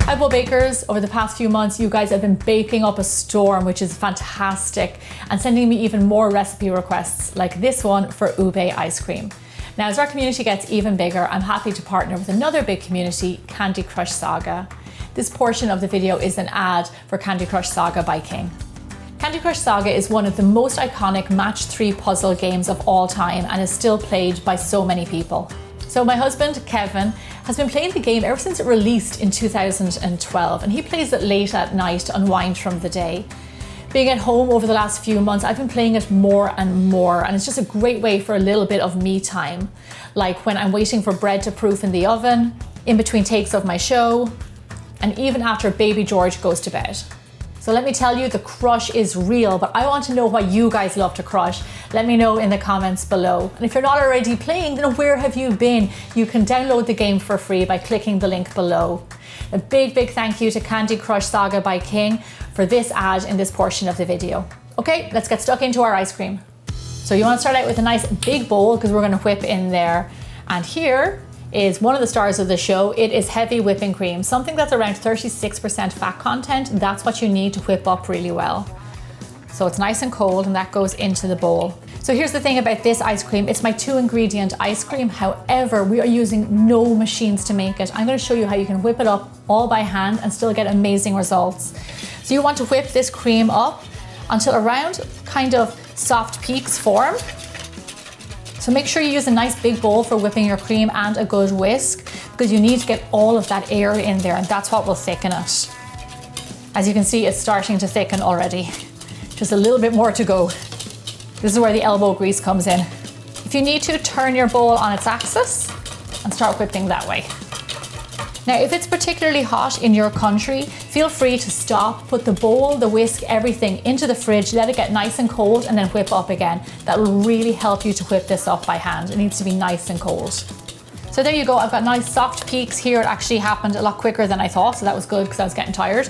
Ube Bakers, over the past few months, you guys have been baking up a storm, which is fantastic, and sending me even more recipe requests like this one for Ube Ice Cream. Now, as our community gets even bigger, I'm happy to partner with another big community, Candy Crush Saga. This portion of the video is an ad for Candy Crush Saga by King. Candy Crush Saga is one of the most iconic match 3 puzzle games of all time and is still played by so many people. So my husband, Kevin, has been playing the game ever since it released in 2012, and he plays it late at night to unwind from the day. Being at home over the last few months, I've been playing it more and more, and it's just a great way for a little bit of me time. Like when I'm waiting for bread to proof in the oven, in between takes of my show, and even after baby George goes to bed. So let me tell you, the crush is real, but I want to know what you guys love to crush. Let me know in the comments below. And if you're not already playing, then where have you been? You can download the game for free by clicking the link below. A big thank you to Candy Crush Saga by King for this ad in this portion of the video. Okay, let's get stuck into our ice cream. So you want to start out with a nice big bowl because we're going to whip in there. And here is one of the stars of the show. It is heavy whipping cream, something that's around 36% fat content. That's what you need to whip up really well. So it's nice and cold, and that goes into the bowl. So here's the thing about this ice cream. It's my 2-ingredient ice cream. However, we are using no machines to make it. I'm going to show you how you can whip it up all by hand and still get amazing results. So you want to whip this cream up until around kind of soft peaks form. So make sure you use a nice big bowl for whipping your cream and a good whisk, because you need to get all of that air in there, and that's what will thicken it. As you can see, it's starting to thicken already. Just a little bit more to go. This is where the elbow grease comes in. If you need to, turn your bowl on its axis and start whipping that way. Now, if it's particularly hot in your country, feel free to stop, put the bowl, the whisk, everything into the fridge, let it get nice and cold, and then whip up again. That will really help you to whip this up by hand. It needs to be nice and cold. So there you go, I've got nice soft peaks here. It actually happened a lot quicker than I thought, so that was good because I was getting tired.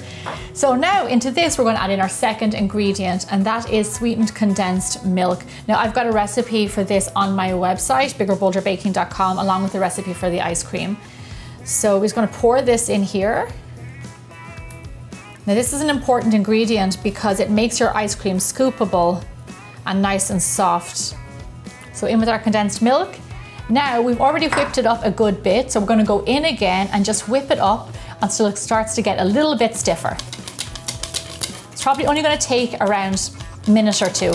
So now into this, we're going to add in our second ingredient, and that is sweetened condensed milk. Now, I've got a recipe for this on my website, biggerbolderbaking.com, along with the recipe for the ice cream. So we're just going to pour this in here. Now, this is an important ingredient because it makes your ice cream scoopable and nice and soft. So in with our condensed milk. Now, we've already whipped it up a good bit, so we're going to go in again and just whip it up until it starts to get a little bit stiffer. It's probably only going to take around a minute or two.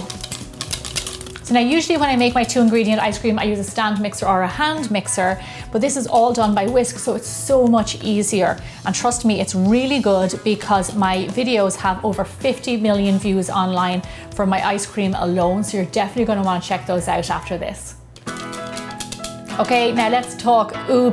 So now, usually when I make my 2-ingredient ice cream, I use a stand mixer or a hand mixer, but this is all done by whisk, so it's so much easier. And trust me, it's really good because my videos have over 50 million views online for my ice cream alone, so you're definitely going to want to check those out after this. Okay, now let's talk ube.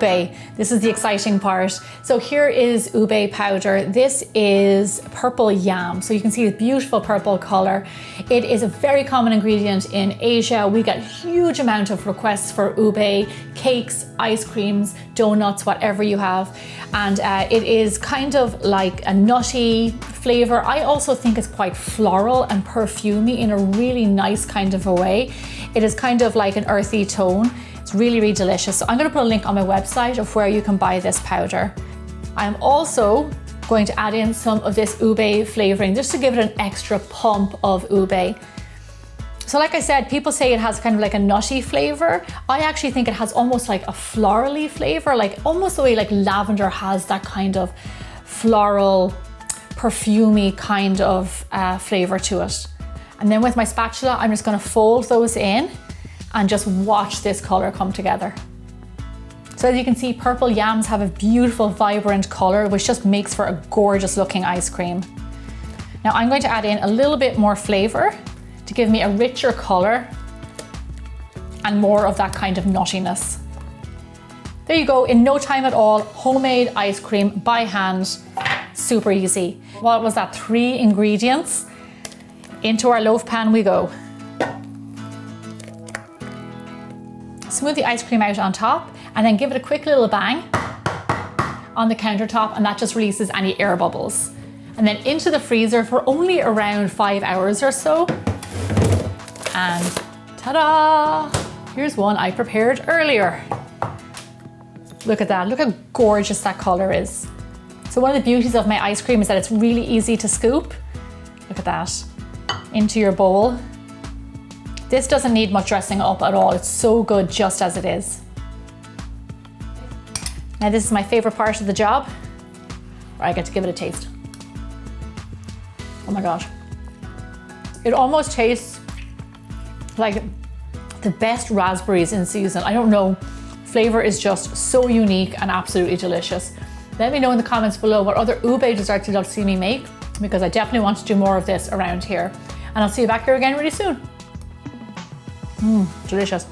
This is the exciting part. So here is ube powder. This is purple yam. So you can see the beautiful purple color. It is a very common ingredient in Asia. We get a huge amount of requests for ube, cakes, ice creams, donuts, whatever you have. And it is kind of like a nutty flavor. I also think it's quite floral and perfumey in a really nice kind of a way. It is kind of like an earthy tone. It's really delicious. So I'm going to put a link on my website of where you can buy this powder. I'm also going to add in some of this ube flavoring just to give it an extra pump of ube. So like I said, people say it has kind of like a nutty flavor. I actually think it has almost like a florally flavor, like almost the way like lavender has that kind of floral, perfumey kind of flavor to it. And then with my spatula, I'm just going to fold those in and just watch this color come together. So as you can see, purple yams have a beautiful, vibrant color, which just makes for a gorgeous looking ice cream. Now I'm going to add in a little bit more flavor to give me a richer color and more of that kind of nuttiness. There you go, in no time at all, homemade ice cream by hand, super easy. What was that, 3 ingredients? Into our loaf pan we go. Smooth the ice cream out on top and then give it a quick little bang on the countertop, and that just releases any air bubbles. And then into the freezer for only around 5 hours or so. And ta-da! Here's one I prepared earlier. Look at that, look how gorgeous that color is. So one of the beauties of my ice cream is that it's really easy to scoop. Look at that, into your bowl. This doesn't need much dressing up at all. It's so good just as it is. Now this is my favorite part of the job, where I get to give it a taste. Oh my gosh. It almost tastes like the best raspberries in season. I don't know, flavor is just so unique and absolutely delicious. Let me know in the comments below what other ube desserts you'd love to see me make, because I definitely want to do more of this around here. And I'll see you back here again really soon. Delicious.